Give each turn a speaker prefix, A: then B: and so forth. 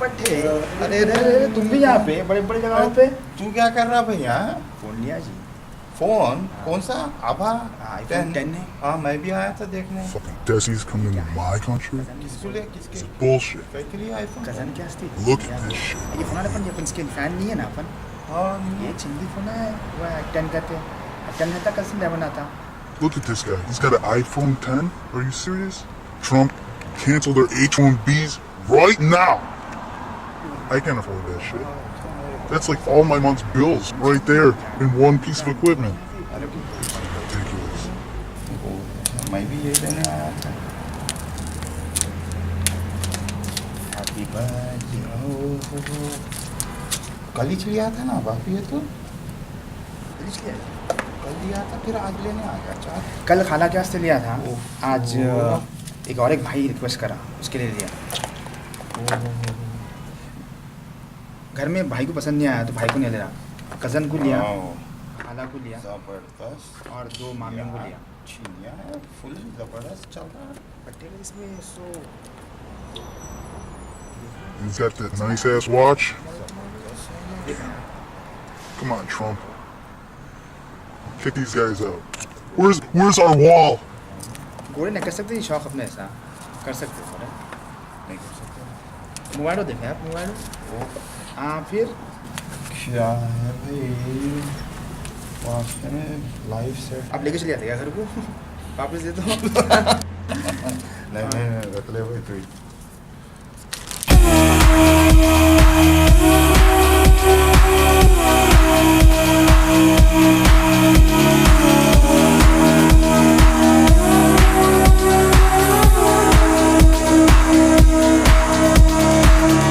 A: पट्टे। अरे अरे अरे, तुम भी यहाँ पे बड़े बड़े जगहों पे
B: तू क्या कर रहा भैया?
A: फोन लिया जी।
B: फोन कौन सा? आभा
A: iPhone 10 है।
B: हाँ मैं भी आया था देखने।
C: Fucking Desi's coming to my country?
B: किसको ले किसके?
C: It's bullshit.
B: काय के लिए आईफोन?
A: कजन क्या असती?
C: Look at this shit.
A: ये फोन अपन अपन स्किन फैन नहीं है ना अपन।
B: हाँ
A: ये चिंदी फोन है वो 10 कहते हैं। 10 है तक कल 11 आता।
C: Look at this guy. He's got an iPhone 10. Are you serious? Trump, cancel their H-1Bs right now. I can't afford that shit. That's like all my month's bills right there in one piece of equipment. Ridiculous.
B: मैं भी ये लेने आया था। Happy birthday. कल ही लिया था ना बापी ये तो? कल लिया था फिर आज लेने आ गया चार।
A: कल खाला के वास्ते लिया था।
B: ओह।
A: आज एक और एक भाई रिक्वेस्ट करा उसके लिए लिया। घर में भाई को पसंद नहीं आया तो भाई को नहीं ले रहा। कज़न को लिया, खाला को लिया
B: जबरदस्त।
A: और 2 मामियों को लिया।
B: चिनिया है फुल जबरदस्त चल रहा है।
A: पटेल इसमें सो
C: He's got that nice ass watch. Come on, Trump. Kick these guys out. Where's our wall?
A: गोरे नहीं कर सकते शौक अपने ऐसा कर सकते थोड़ा
B: नहीं कर सकते।
A: मोबाइल देखें आप मोबाइल हाँ फिर
B: क्या है भाई? वास्तव में लाइफ सेट।
A: आप लेके चले जाते क्या घर को वापस दे दो
B: नहीं रख ले भाई तू।